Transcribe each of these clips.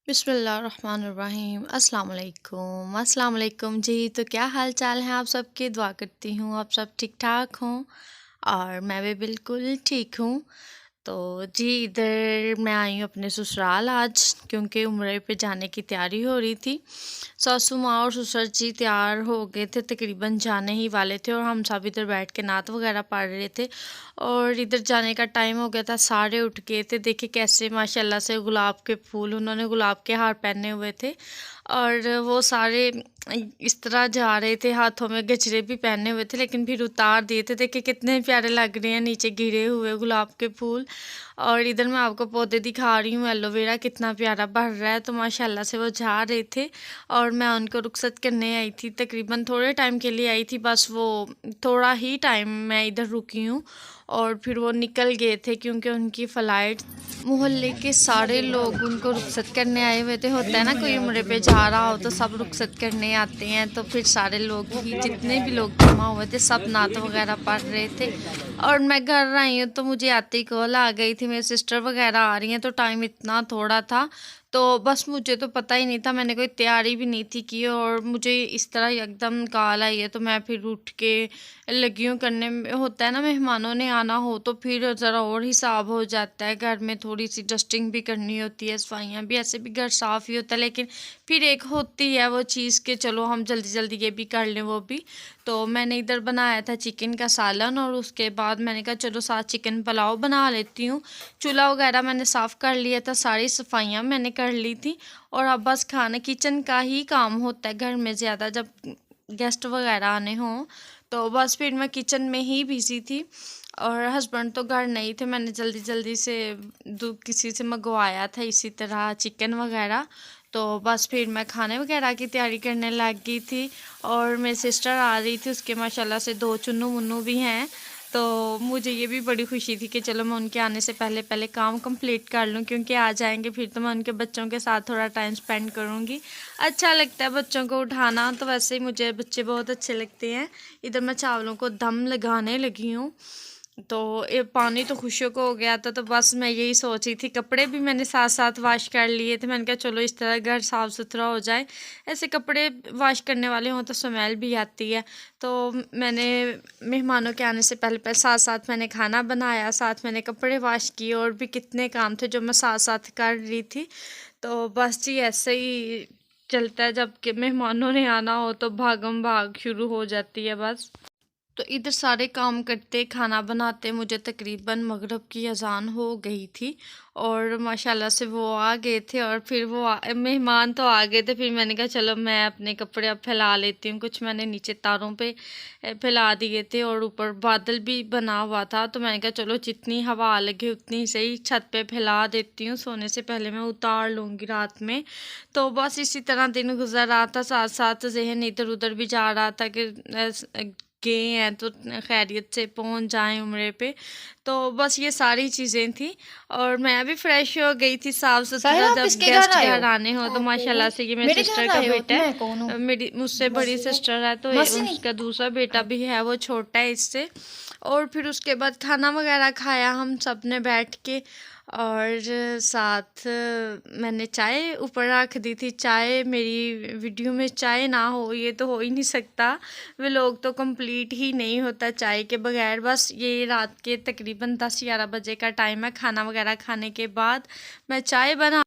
बिस्मिल्लाहिर्रहमानिर्रहीम। अस्सलाम वालेकुम जी। तो क्या हाल चाल है आप सबके? दुआ करती हूँ आप सब ठीक ठाक हों और मैं भी बिल्कुल ठीक हूँ। तो जी इधर मैं आई हूँ अपने ससुराल आज, क्योंकि उम्रे पे जाने की तैयारी हो रही थी। सासू माँ और ससुर जी तैयार हो गए थे, तकरीबन जाने ही वाले थे और हम सब इधर बैठ के नात वगैरह पढ़ रहे थे और इधर जाने का टाइम हो गया था। सारे उठ गए थे। देखिए कैसे माशाल्लाह से गुलाब के फूल, उन्होंने गुलाब के हार पहने हुए थे और वो सारे इस तरह जा रहे थे, हाथों में गजरे भी पहने हुए थे लेकिन फिर उतार दिए थे। देखिए कितने प्यारे लग रहे हैं नीचे गिरे हुए गुलाब के फूल। और इधर मैं आपको पौधे दिखा रही हूँ, एलोवेरा कितना प्यारा बढ़ रहा है। तो माशाल्लाह से वो जा रहे थे और मैं उनको रुखसत करने आई थी। तकरीबन थोड़े टाइम के लिए आई थी, बस वो थोड़ा ही टाइम मैं इधर रुकी हूँ और फिर वो निकल गए थे क्योंकि उनकी फ़्लाइट। मोहल्ले के सारे लोग उनको रुखसत करने आए हुए थे। होता है ना, कोई उम्रे पे जा रहा हो तो सब रुखसत करने आते हैं, तो फिर सारे लोग ही, जितने भी लोग जमा हुए थे, सब नात वगैरह पढ़ रहे थे। और मैं घर आई हूँ तो मुझे आते ही कॉल आ गई थी, मेरी सिस्टर वगैरह आ रही हैं। तो टाइम इतना थोड़ा था तो बस मुझे तो पता ही नहीं था, मैंने कोई तैयारी भी नहीं थी की और मुझे इस तरह एकदम कॉल आई है। तो मैं फिर उठ के लगी हूँ करने में। होता है ना, मेहमानों ने आना हो तो फिर ज़रा और हिसाब हो जाता है। घर में थोड़ी सी डस्टिंग भी करनी होती है, सफाइयाँ भी, ऐसे भी घर साफ़ ही होता है, लेकिन फिर एक होती है वो चीज़ के चलो हम जल्दी जल्दी ये भी कर लें वो भी। तो मैंने इधर बनाया था चिकन का सालन और उसके बाद मैंने कहा चलो साथ चिकन पुलाव बना लेती हूँ। चूल्हा वगैरह मैंने साफ़ कर लिया था, सारी सफाइयाँ मैंने कर ली थी और अब बस खाना किचन का ही काम होता है घर में ज़्यादा, जब गेस्ट वगैरह आने हों तो बस फिर मैं किचन में ही बिज़ी थी। और हस्बैंड तो घर नहीं थे, मैंने जल्दी जल्दी से किसी से मंगवाया था इसी तरह चिकन वगैरह। तो बस फिर मैं खाने वगैरह की तैयारी करने लग गई थी और मेरी सिस्टर आ रही थी, उसके माशाल्लाह से 2 चुन्नू मुन्नू भी हैं। तो मुझे ये भी बड़ी खुशी थी कि चलो मैं उनके आने से पहले पहले काम कंप्लीट कर लूँ, क्योंकि आ जाएंगे फिर तो मैं उनके बच्चों के साथ थोड़ा टाइम स्पेंड करूँगी। अच्छा लगता है बच्चों को उठाना, तो वैसे ही मुझे बच्चे बहुत अच्छे लगते हैं। इधर मैं चावलों को दम लगाने लगी हूँ। तो ये पानी तो खुशक हो गया था, तो बस मैं यही सोच रही थी। कपड़े भी मैंने साथ साथ वॉश कर लिए थे, मैंने कहा चलो इस तरह घर साफ़ सुथरा हो जाए। ऐसे कपड़े वॉश करने वाले हों तो स्मेल भी आती है। तो मैंने मेहमानों के आने से पहले पहले साथ साथ मैंने खाना बनाया, साथ मैंने कपड़े वॉश किए और भी कितने काम थे जो मैं साथ साथ कर रही थी। तो बस जी ऐसे ही चलता है, जब कि मेहमानों ने आना हो तो भागम भाग शुरू हो जाती है बस। तो इधर सारे काम करते खाना बनाते मुझे तकरीबन मगरिब की अज़ान हो गई थी और माशाल्लाह से वो आ गए थे और फिर वो मेहमान तो आ गए थे। फिर मैंने कहा चलो मैं अपने कपड़े अब फैला लेती हूँ। कुछ मैंने नीचे तारों पे फैला दिए थे और ऊपर बादल भी बना हुआ था, तो मैंने कहा चलो जितनी हवा लगे उतनी सही, छत पे फैला देती हूँ, सोने से पहले मैं उतार लूँगी रात में। तो बस इसी तरह दिन गुजर रहा था, साथ साथ जहन इधर उधर भी जा रहा था कि गए हैं तो खैरियत से पहुंच जाएं उम्रे पे। तो बस ये सारी चीज़ें थी और मैं भी फ्रेश हो गई थी, साफ़ सुथरा। साहिरा आप जब किसके घर गेस्ट आए घर हो? आने हो तो माशाल्लाह से ये मेरी मेरे सिस्टर घर का आए हो तो बेटा मैं कौन हूँ? है। मेरी मुझसे बड़ी सिस्टर है, तो मसी। उसका दूसरा बेटा भी है, वो छोटा है इससे। और फिर उसके बाद खाना वगैरह खाया हम सब ने बैठ के और साथ मैंने चाय ऊपर रख दी थी। चाय, मेरी वीडियो में चाय ना हो ये तो हो ही नहीं सकता, व्लॉग तो कंप्लीट ही नहीं होता चाय के बगैर। बस ये रात के तकरीबन 10-11 बजे का टाइम है, खाना वगैरह खाने के बाद मैं चाय बना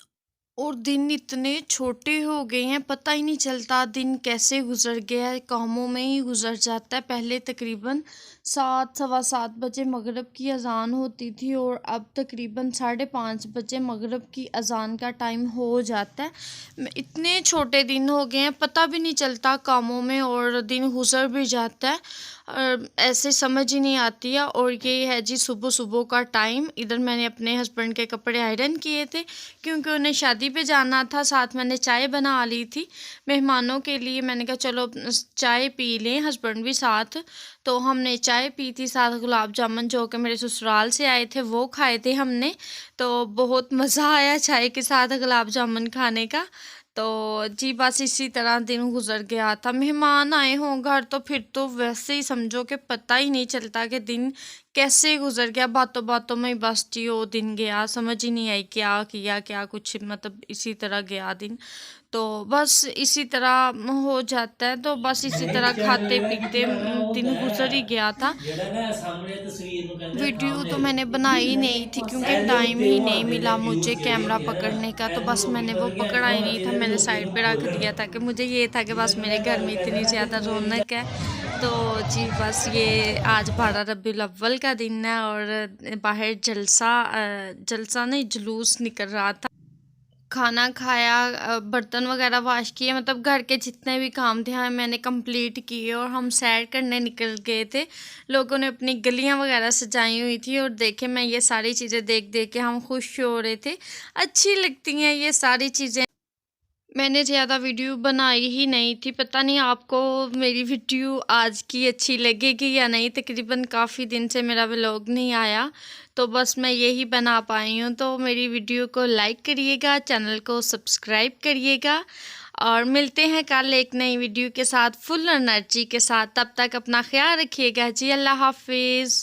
और दिन इतने छोटे हो गए हैं, पता ही नहीं चलता दिन कैसे गुजर गया है, कामों में ही गुजर जाता है। पहले तकरीबन 7 सवा 7 बजे मगरिब की अज़ान होती थी और अब तकरीबन 5:30 बजे मगरिब की अज़ान का टाइम हो जाता है। इतने छोटे दिन हो गए हैं, पता भी नहीं चलता कामों में और दिन गुजर भी जाता है और ऐसे समझ ही नहीं आती है। और ये है जी सुबह सुबह का टाइम। इधर मैंने अपने हस्बैंड के कपड़े आयरन किए थे क्योंकि उन्हें शादी पे जाना था। साथ मैंने चाय बना ली थी मेहमानों के लिए, मैंने कहा चलो चाय पी लें, हस्बैंड भी साथ। तो हमने चाय चाय पी थी, साथ गुलाब जामुन जो कि मेरे ससुराल से आए थे वो खाए थे हमने। तो बहुत मज़ा आया चाय के साथ गुलाब जामुन खाने का। तो जी बस इसी तरह दिन गुज़र गया था। मेहमान आए हों घर तो फिर तो वैसे ही समझो कि पता ही नहीं चलता कि दिन कैसे गुज़र गया, बातों-बातों में ही बस जी वो दिन गया, समझ ही नहीं आई क्या किया, क्या कुछ मतलब इसी तरह गया दिन। तो बस इसी तरह हो जाता है, तो बस इसी तरह खाते-पीते दिन गुज़र ही गया था। ਜਿਹੜਾ ਨਾ ਸਾਹਮਣੇ ਤਸਵੀਰ ਨੂੰ ਕਹਿੰਦੇ ਆ वीडियो तो थंबनेल। मैंने बनाई नहीं थी क्योंकि ਇਹਦੇ टाइम ਉੱਤੇ ही ਉਹ नहीं ਭਾਵੇਂ मिला ਜਾਂ मुझे व्यूज ਜਿਹੜੇ कैमरा ਹੁੰਦੇ ਆ पकड़ने का, तो ਇਹਨੂੰ बस ਲੋਕੀ मैंने वो ਵਧੀਆ पकड़ा ही ਦਿਖਾਉਣਾ नहीं था, ਚਾਹੀਦਾ मैंने ਲੋਕੀ साइड ਇਹਨੂੰ पे रख फॉलो दिया था ਕਰਦੇ कि मुझे ये था कि ਜਿੱਦਾਂ बस ਕਿ मेरे ਮੈਂ घर ਗੱਲ में ਕਰ इतनी ਰਿਹਾ कि ज़्यादा ਤੁਸੀਂ रौनक है। तो जी बस ये आज 12 रबीउल अव्वल का दिन है और बाहर जलसा नहीं जुलूस निकल रहा था। खाना खाया, बर्तन वगैरह वॉश किए, मतलब घर के जितने भी काम थे हाँ मैंने कंप्लीट किए और हम सैर करने निकल गए थे। लोगों ने अपनी गलियां वगैरह सजाई हुई थी और देखे मैं ये सारी चीज़ें देख देख के हम खुश हो रहे थे। अच्छी लगती हैं ये सारी चीज़ें। मैंने ज़्यादा वीडियो बनाई ही नहीं थी, पता नहीं आपको मेरी वीडियो आज की अच्छी लगेगी या नहीं। तकरीबन काफ़ी दिन से मेरा व्लॉग नहीं आया, तो बस मैं यही बना पाई हूँ। तो मेरी वीडियो को लाइक करिएगा, चैनल को सब्सक्राइब करिएगा और मिलते हैं कल एक नई वीडियो के साथ फुल एनर्जी के साथ। तब तक अपना ख्याल रखिएगा जी, अल्लाह हाफिज़।